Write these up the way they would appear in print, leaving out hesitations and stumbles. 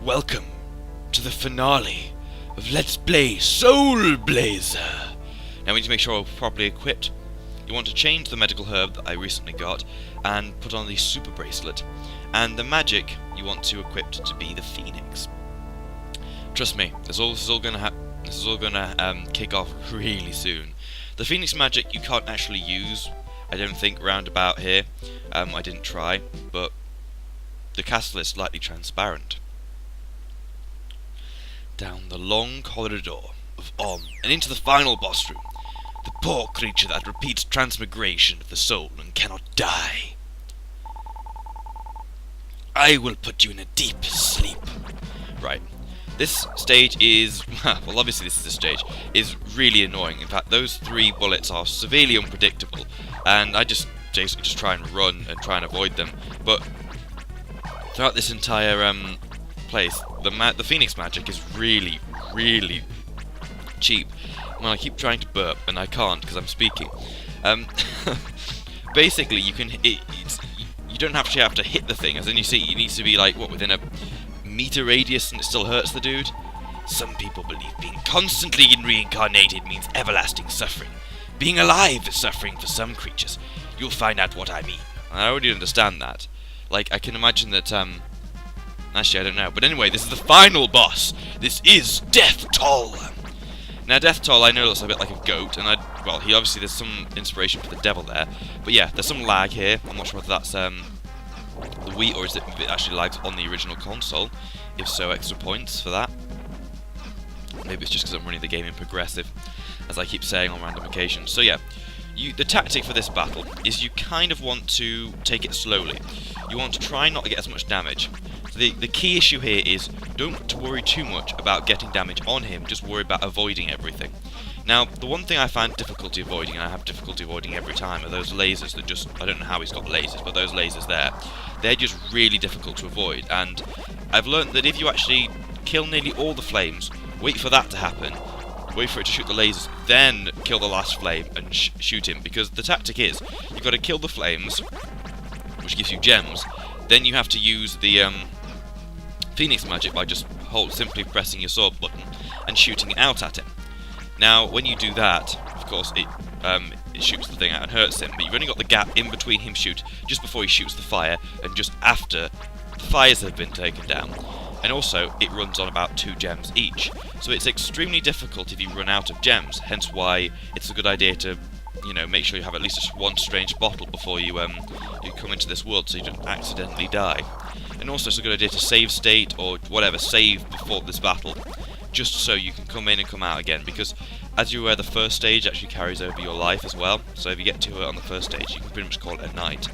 Welcome to the finale of Let's Play Soul Blazer. Now we need to make sure we're properly equipped. You want to change the medical herb that I recently got and put on the super bracelet. And the magic you want to equip to be the Phoenix. Trust me, this is all gonna kick off really soon. The Phoenix magic you can't actually use, I don't think, round about here. I didn't try, but the castle is slightly transparent. Down the long corridor of Om and into the final boss room. The poor creature that repeats transmigration of the soul and cannot die. I will put you in a deep sleep. Right. This stage is, well, obviously this is a stage, is really annoying. In fact, those 3 bullets are severely unpredictable, and I just basically just try and run and try and avoid them. But throughout this entire place, the Phoenix magic is really, really cheap. Well, I keep trying to burp, and I can't because I'm speaking. Basically, you can you don't actually have to hit the thing, as in you see, it needs to be like within a meter radius, and it still hurts the dude. Some people believe being constantly reincarnated means everlasting suffering. Being alive is suffering for some creatures. You'll find out what I mean. I already understand that. Like, I can imagine that, actually, I don't know. But anyway, this is the final boss. This is Death Toll. Now, Death Toll, I know, looks a bit like a goat, and well, he obviously, there's some inspiration for the devil there. But yeah, there's some lag here. I'm not sure whether that's, the Wii, or is it actually lags on the original console? If so, extra points for that. Maybe it's just because I'm running the game in progressive, as I keep saying on random occasions. So yeah, the tactic for this battle is you kind of want to take it slowly. You want to try not to get as much damage. So the key issue here is don't worry too much about getting damage on him, just worry about avoiding everything. Now, the one thing I find difficulty avoiding, and I have difficulty avoiding every time, are those lasers that just, I don't know how he's got lasers, but those lasers there, they're just really difficult to avoid. And I've learnt that if you actually kill nearly all the flames, wait for that to happen, wait for it to shoot the lasers, then kill the last flame and shoot him, because the tactic is, you've got to kill the flames, which gives you gems, then you have to use the Phoenix magic by just simply pressing your sword button and shooting it out at him. Now, when you do that, of course, it shoots the thing out and hurts him, but you've only got the gap in between him just before he shoots the fire, and just after the fires have been taken down. And also, it runs on about 2 gems each, so it's extremely difficult if you run out of gems, hence why it's a good idea to, you know, make sure you have at least one strange bottle before you come into this world, so you don't accidentally die. And also, it's a good idea to save state, or whatever, save before this battle, just so you can come in and come out again, because as you're aware, the first stage actually carries over your life as well, so if you get to it on the first stage, you can pretty much call it a night.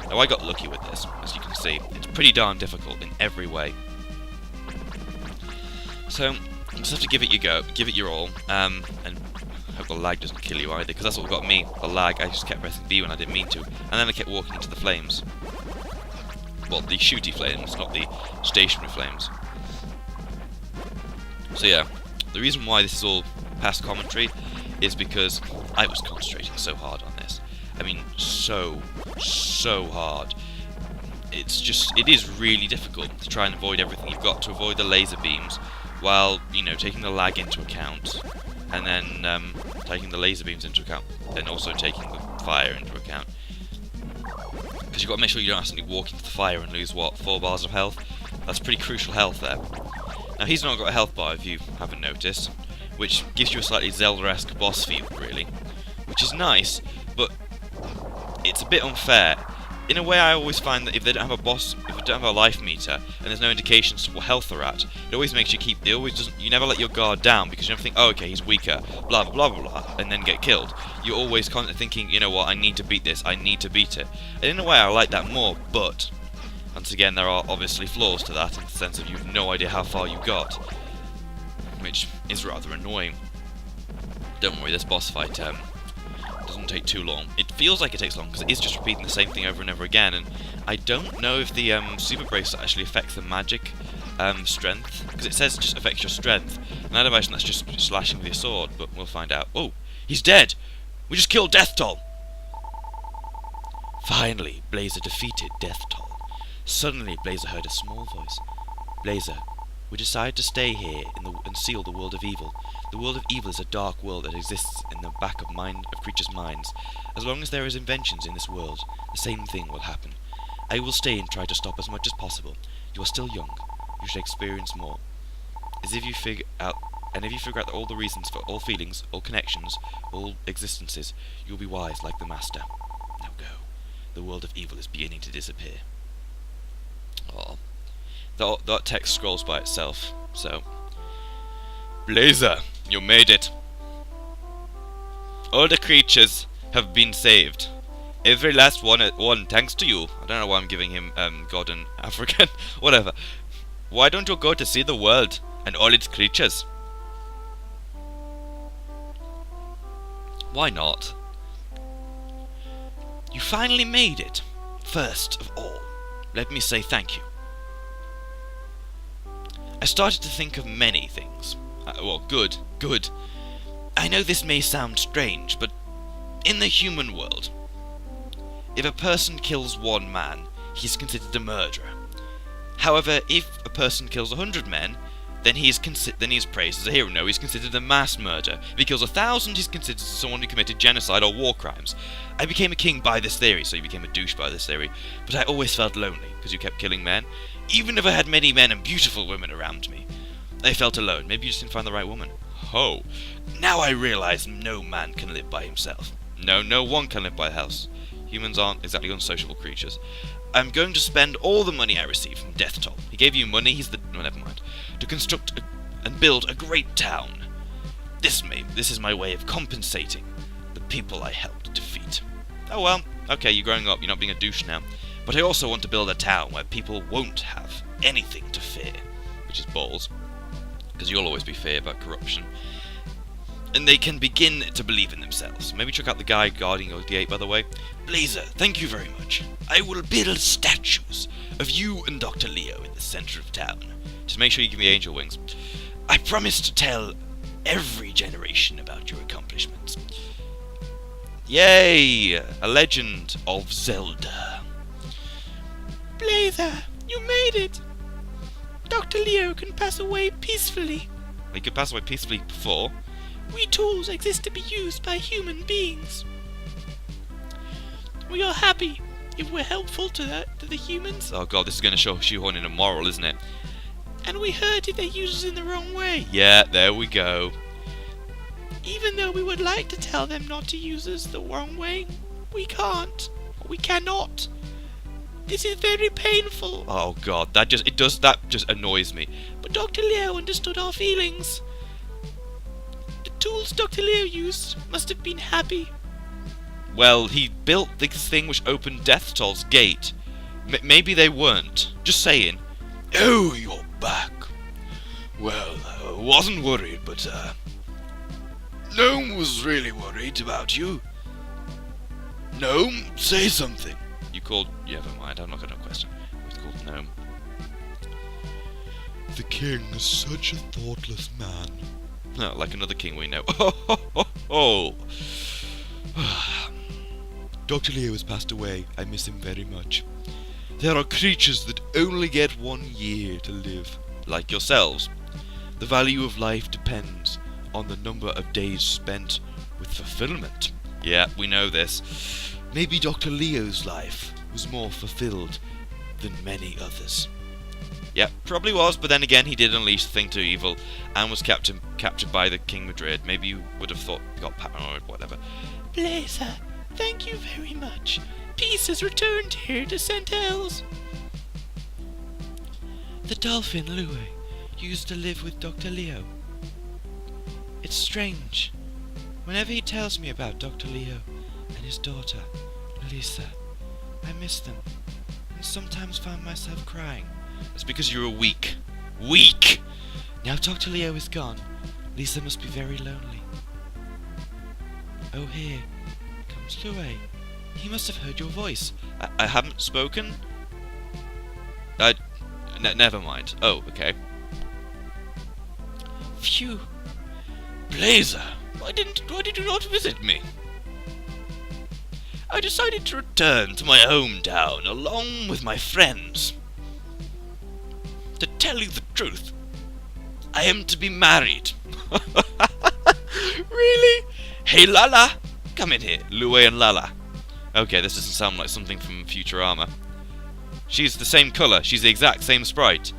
Now, I got lucky with this, as you can see. It's pretty darn difficult in every way. So, you just have to give it your go, give it your all, and hope the lag doesn't kill you either, because that's what got me, the lag. I just kept pressing B when I didn't mean to, and then I kept walking into the flames. Well, the shooty flames, not the stationary flames. So yeah, the reason why this is all past commentary is because I was concentrating so hard on this. I mean, so hard. It is really difficult to try and avoid everything. You've got to avoid the laser beams, while, you know, taking the lag into account, and then taking the laser beams into account, and also taking the fire into account. Because you've got to make sure you don't accidentally walk into the fire and lose, what, 4 bars of health? That's pretty crucial health there. Now, he's not got a health bar, if you haven't noticed, which gives you a slightly Zelda-esque boss feel, really, which is nice, but it's a bit unfair. In a way, I always find that if they don't have a boss, if they don't have a life meter, and there's no indications to what health they're at, it always makes you you never let your guard down, because you never think, oh, okay, he's weaker, blah, blah, blah, blah, blah, and then get killed. You're always constantly thinking, you know what, I need to beat this, I need to beat it. And in a way, I like that more, but once again, there are obviously flaws to that, in the sense of you have no idea how far you got, which is rather annoying. Don't worry, this boss fight doesn't take too long. It feels like it takes long, because it is just repeating the same thing over and over again, and I don't know if the super bracelet actually affects the magic strength, because it says it just affects your strength, and I'd imagine that's just slashing with your sword, but we'll find out. Oh, he's dead! We just killed Death Toll! Finally, Blazer defeated Death Toll. Suddenly, Blazer heard a small voice. Blazer, We decide to stay here and seal the world of evil. The world of evil is a dark world that exists in the back of creatures' minds. As long as there is inventions in this world, the same thing will happen. I will stay and try to stop as much as possible. You are still young. You should experience more. If you figure out that all the reasons for all feelings, all connections, all existences, you will be wise like the Master. Now go. The world of evil is beginning to disappear. Oh. That text scrolls by itself, so... Blazer, you made it. All the creatures have been saved. Every last one, thanks to you. I don't know why I'm giving him God and African. Whatever. Why don't you go to see the world and all its creatures? Why not? You finally made it. First of all, let me say thank you. I started to think of many things. Well, good. I know this may sound strange, but in the human world, if a person kills one man, he's considered a murderer. However, if a person kills 100 men, then he is praised as a hero. No, he's considered a mass murderer. If he kills 1,000, he's considered someone who committed genocide or war crimes. I became a king by this theory, so you became a douche by this theory, but I always felt lonely, because you kept killing men. Even if I had many men and beautiful women around me, I felt alone. Maybe you just didn't find the right woman. Oh, now I realize no man can live by himself. No one can live by the house. Humans aren't exactly unsociable creatures. I'm going to spend all the money I receive from Death Toll. He gave you money, no, never mind. To construct and build a great town. This is my way of compensating the people I helped defeat. Oh well, okay, you're growing up, you're not being a douche now. But I also want to build a town where people won't have anything to fear. Which is balls. Because you'll always be feared about corruption. And they can begin to believe in themselves. Maybe check out the guy guarding your gate, by the way. Blazer, thank you very much. I will build statues of you and Dr. Leo in the center of town. Just make sure you give me angel wings. I promise to tell every generation about your accomplishments. Yay! A legend of Zelda. Blazer, you made it! Dr. Leo can pass away peacefully. He could pass away peacefully before. We tools exist to be used by human beings. We are happy if we're helpful to the humans. Oh god, this is going to shoehorn in a moral, isn't it? And we hurt if they use us in the wrong way. Yeah, there we go. Even though we would like to tell them not to use us the wrong way, we can't. We cannot. This is very painful. Oh god, that just annoys me. But Dr. Leo understood our feelings. The tools Dr. Leo used must have been happy. Well, he built this thing which opened Death Toll's gate. Maybe they weren't. Just saying. Oh, you're back. Well, I wasn't worried, but Gnome was really worried about you. Gnome, say something. You called... Yeah, never mind, I'm not going to question. It's called Gnome. The king is such a thoughtless man. No, like another king we know. Oh. Dr. Leo has passed away. I miss him very much. There are creatures that only get 1 year to live. Like yourselves. The value of life depends on the number of days spent with fulfillment. Yeah, we know this. Maybe Dr. Leo's life was more fulfilled than many others. Yeah, probably was, but then again he did unleash the thing to evil and was captured by the King Madrid. Maybe you would have thought he got paranoid, whatever. Blazer, thank you very much. Peace has returned here to St. El's. The dolphin, Louie, used to live with Dr. Leo. It's strange. Whenever he tells me about Dr. Leo and his daughter, Lisa, I miss them, and sometimes find myself crying. That's because you were weak. Weak! Now Dr. Leo is gone, Lisa must be very lonely. Oh, here comes Louie. He must have heard your voice. I haven't spoken? Never mind. Oh, okay. Phew. Blazer, why did you not visit me? I decided to return to my hometown along with my friends. To tell you the truth, I am to be married. Really? Hey Lala! Come in here, Lue and Lala. Okay, this doesn't sound like something from Futurama. She's the same colour, she's the exact same sprite.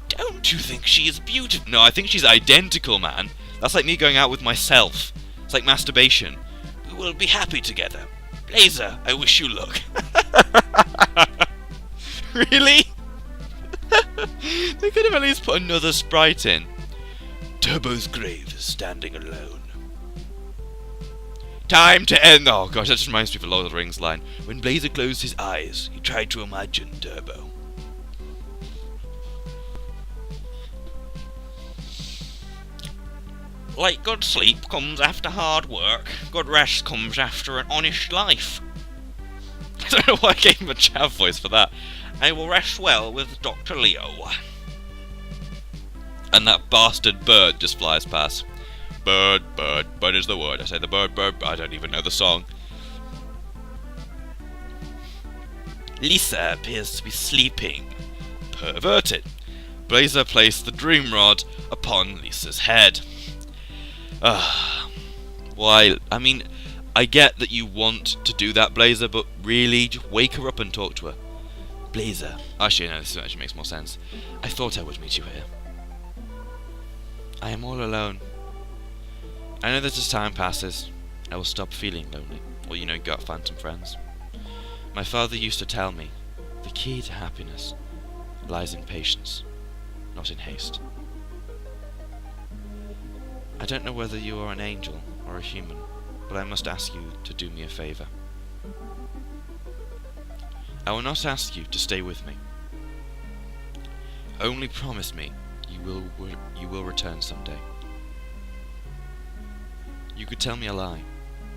Don't you think she is beautiful? No, I think she's identical, man. That's like me going out with myself. It's like masturbation. We will be happy together. Blazer, I wish you luck. Really? They could have at least put another sprite in. Turbo's grave is standing alone. Time to end. Oh gosh, that just reminds me of a Lord of the Rings line. When Blazer closed his eyes, he tried to imagine Turbo. Like good sleep comes after hard work, good rest comes after an honest life. I don't know why I gave him a chav voice for that. I will rest well with Dr. Leo. And that bastard bird just flies past. Bird, bird, bird is the word. I say the bird, bird, I don't even know the song. Lisa appears to be sleeping. Perverted. Blazer placed the dream rod upon Lisa's head. Why? I mean, I get that you want to do that, Blazer, but really, just wake her up and talk to her. Blazer. Actually, no, this actually makes more sense. I thought I would meet you here. I am all alone. I know that as time passes, I will stop feeling lonely, or you got phantom friends. My father used to tell me, the key to happiness lies in patience, not in haste. I don't know whether you are an angel or a human, but I must ask you to do me a favour. I will not ask you to stay with me. Only promise me you will return someday. You could tell me a lie,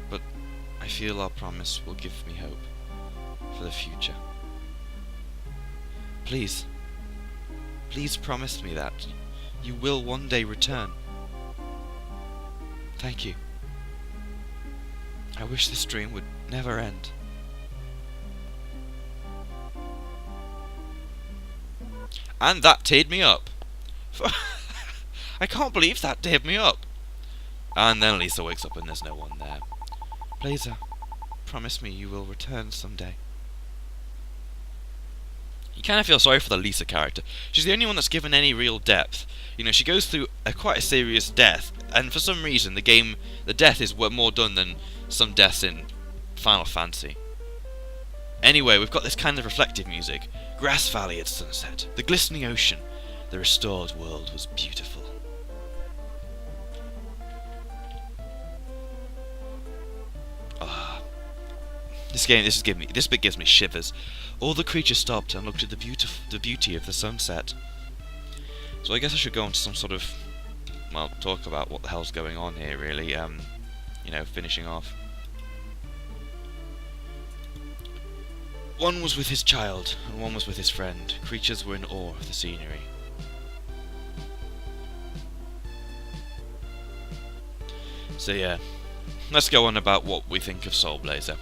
but I feel our promise will give me hope for the future. Please promise me that you will one day return. Thank you. I wish this dream would never end. And that teared me up. I can't believe that teared me up. And then Lisa wakes up and there's no one there. Blazer, promise me you will return someday. You kind of feel sorry for the Lisa character. She's the only one that's given any real depth. She goes through quite a serious death, and for some reason the death is more done than some deaths in Final Fantasy. Anyway, we've got this kind of reflective music. Grass Valley at sunset, the glistening ocean, the restored world was beautiful. This bit gives me shivers. All the creatures stopped and looked at the beauty of the sunset. So I guess I should go on to some sort of, talk about what the hell's going on here, really. Finishing off. One was with his child, and one was with his friend. Creatures were in awe of the scenery. So yeah, let's go on about what we think of Soul Blazer.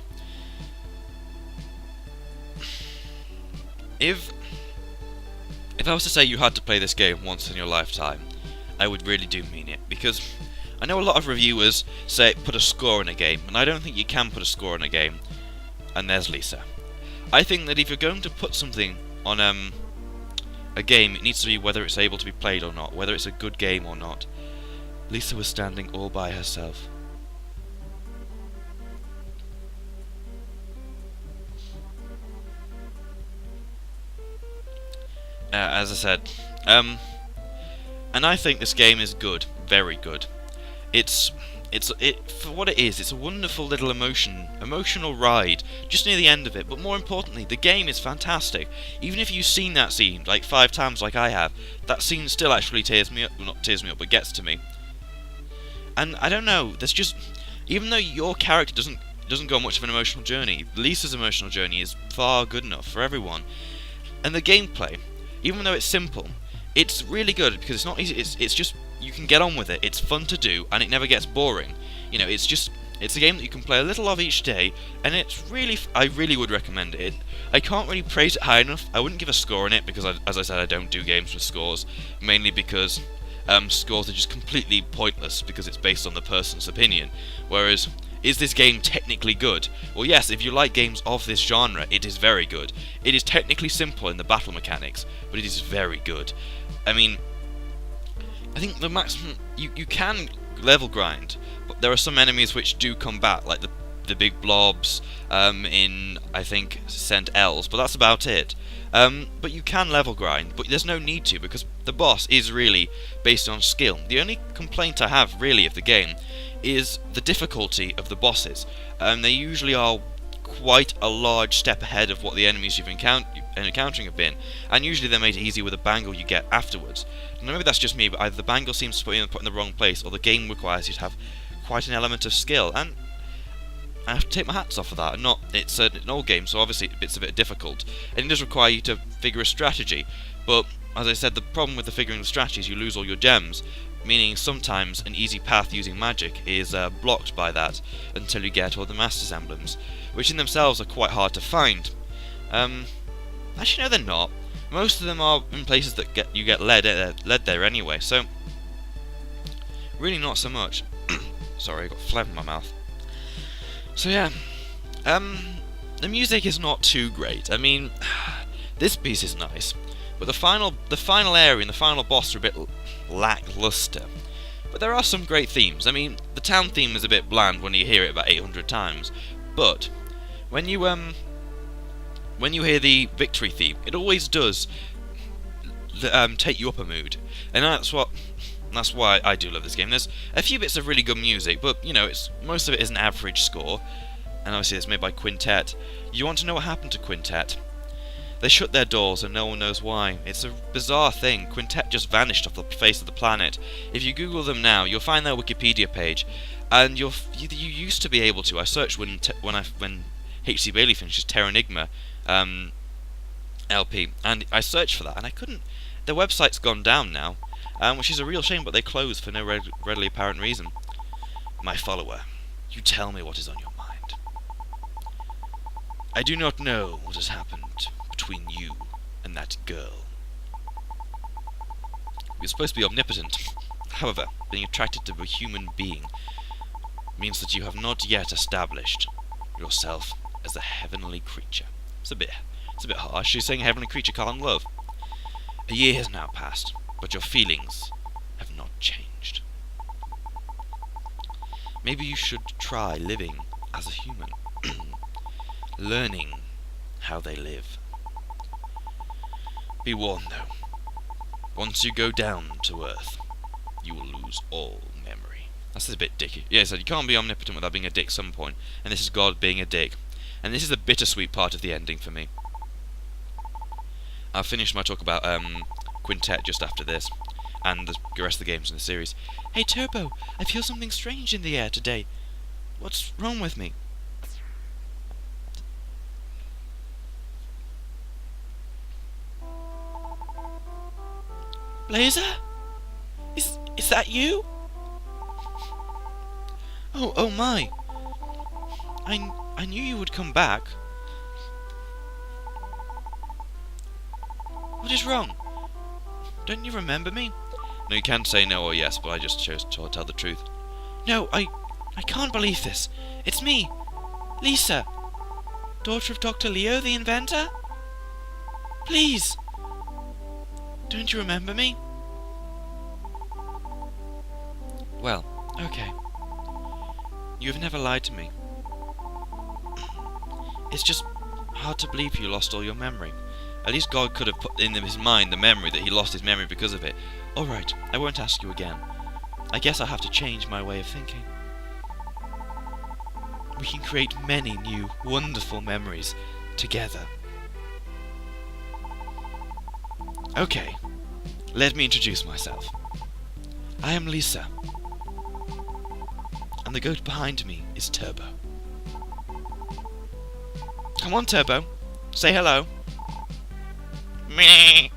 If I was to say you had to play this game once in your lifetime, I would really do mean it, because I know a lot of reviewers say put a score in a game, and I don't think you can put a score in a game, and there's Lisa. I think that if you're going to put something on a game, it needs to be whether it's able to be played or not, whether it's a good game or not. Lisa was standing all by herself. As I said, and I think this game is good, very good. It's for what it is. It's a wonderful little emotional ride just near the end of it. But more importantly, the game is fantastic. Even if you've seen that scene like 5 times, like I have, that scene still actually tears me up. Well, not tears me up, but gets to me. And I don't know. There's just, even though your character doesn't go on much of an emotional journey, Lisa's emotional journey is far good enough for everyone. And the gameplay, even though it's simple, it's really good because it's not easy. It's just, you can get on with it. It's fun to do, and it never gets boring. It's just, It's a game that you can play a little of each day, and it's really, I really would recommend it. I can't really praise it high enough. I wouldn't give a score on it because, as I said, I don't do games with scores, mainly because scores are just completely pointless because it's based on the person's opinion. Whereas, is this game technically good? Well, yes, if you like games of this genre, it is very good. It is technically simple in the battle mechanics, but it is very good. I mean, I think the maximum you can level grind, but there are some enemies which do come back, like the big blobs in, I think, St. Els, but that's about it. But you can level grind, but there's no need to, because the boss is really based on skill. The only complaint I have, really, of the game is the difficulty of the bosses. They usually are quite a large step ahead of what the enemies you've encountering have been, and usually they're made easy with a bangle you get afterwards. Now, maybe that's just me, but either the bangle seems to put you in the wrong place, or the game requires you to have quite an element of skill, and I have to take my hats off for that. It's an old game, so obviously bits of it are difficult, and it does require you to figure a strategy, but as I said, the problem with the figuring the strategy is you lose all your gems, meaning sometimes an easy path using magic is blocked by that until you get all the Master's Emblems, which in themselves are quite hard to find. Actually, no, they're not. Most of them are in places that you get led there anyway, so really not so much. Sorry, I got phlegm in my mouth. So yeah, the music is not too great. I mean, this piece is nice, but the final area and the final boss are a bit lackluster. But there are some great themes. I mean, the town theme is a bit bland when you hear it about 800 times, but when you hear the victory theme, it always does take you up a mood, and that's why I do love this game. There's a few bits of really good music, but you know, most of it is an average score, and obviously it's made by Quintet. You want to know what happened to Quintet? They shut their doors and no one knows why. It's a bizarre thing. Quintet just vanished off the face of the planet. If you Google them now, you'll find their Wikipedia page, and you used to be able to. I searched when H.C. Bailey finishes Terranigma LP, and I searched for that, and I couldn't. Their website's gone down now, which is a real shame, but they closed for no readily apparent reason. My follower, you tell me what is on your mind. I do not know what has happened between you and that girl. You're supposed to be omnipotent. However, being attracted to a human being means that you have not yet established yourself as a heavenly creature. It's a bit harsh. You're saying a heavenly creature can't love. A year has now passed, but your feelings have not changed. Maybe you should try living as a human, learning how they live. Be warned, though. Once you go down to Earth, you will lose all memory. That's a bit dicky. Yeah, so you can't be omnipotent without being a dick some point, and this is God being a dick. And this is the bittersweet part of the ending for me. I'll finish my talk about Quintet just after this, and the rest of the games in the series. Hey Turbo, I feel something strange in the air today. What's wrong with me? Blazer? Is that you? Oh my. I knew you would come back. What is wrong? Don't you remember me? No, you can say no or yes, but I just chose to tell the truth. No, I can't believe this. It's me, Lisa, daughter of Dr. Leo, the inventor. Please, don't you remember me? Well, okay. You have never lied to me. It's just hard to believe you lost all your memory. At least God could have put in his mind the memory that he lost his memory because of it. Alright, I won't ask you again. I guess I'll have to change my way of thinking. We can create many new, wonderful memories together. Okay, let me introduce myself. I am Lisa. And the goat behind me is Turbo. Come on, Turbo. Say hello. Meh.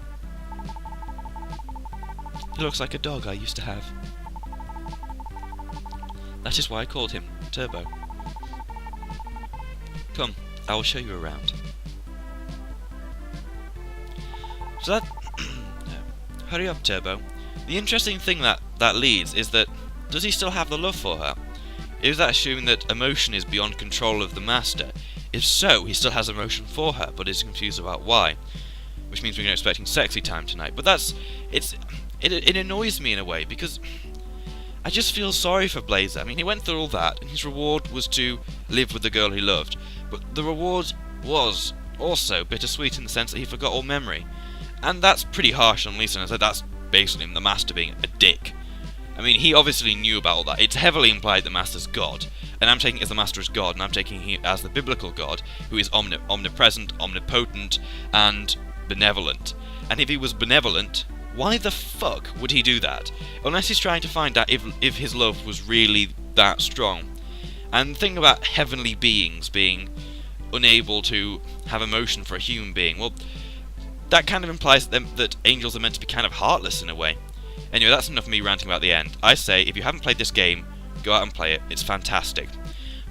He looks like a dog I used to have. That is why I called him Turbo. Come, I will show you around. So that... Hurry up, Turbo. The interesting thing that leads is that, does he still have the love for her? Is that assuming that emotion is beyond control of the Master? If so, he still has emotion for her, but is confused about why. Which means we're expecting sexy time tonight. But it annoys me in a way, because I just feel sorry for Blazer. I mean, he went through all that, and his reward was to live with the girl he loved. But the reward was also bittersweet in the sense that he forgot all memory. And that's pretty harsh on Lisa, and I said that's basically the Master being a dick. I mean, he obviously knew about all that. It's heavily implied the Master's God, and I'm taking it as the Master as God, and I'm taking him as the biblical God, who is omnipresent, omnipotent, and benevolent. And if he was benevolent, why the fuck would he do that? Unless he's trying to find out if his love was really that strong. And the thing about heavenly beings being unable to have emotion for a human being, well, that kind of implies that angels are meant to be kind of heartless in a way. Anyway, that's enough of me ranting about the end. I say, if you haven't played this game, go out and play it. It's fantastic.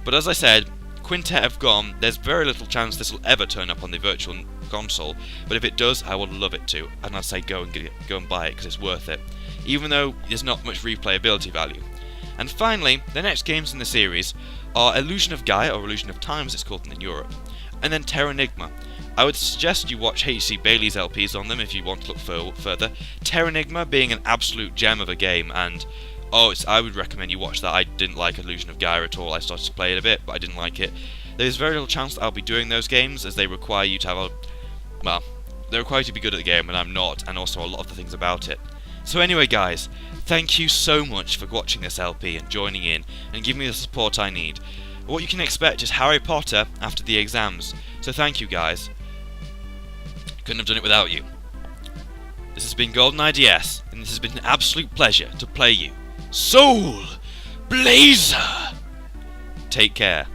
But as I said, Quintet have gone. There's very little chance this will ever turn up on the Virtual Console, but if it does, I would love it to. And I'd say go and buy it, because it's worth it, even though there's not much replayability value. And finally, the next games in the series are Illusion of Gaia, or Illusion of Time as it's called in Europe, and then Terranigma. I would suggest you watch H.C. Bailey's LPs on them if you want to look further. Terranigma being an absolute gem of a game, and I would recommend you watch that. I didn't like Illusion of Gaia at all. I started to play it a bit, but I didn't like it. There's very little chance that I'll be doing those games, as they require you to have they require you to be good at the game, and I'm not, and also a lot of the things about it. So anyway, guys, thank you so much for watching this LP and joining in and giving me the support I need. What you can expect is Harry Potter after the exams. So thank you, guys. Couldn't have done it without you. This has been Golden IDS, and this has been an absolute pleasure to play you. Soul Blazer! Take care.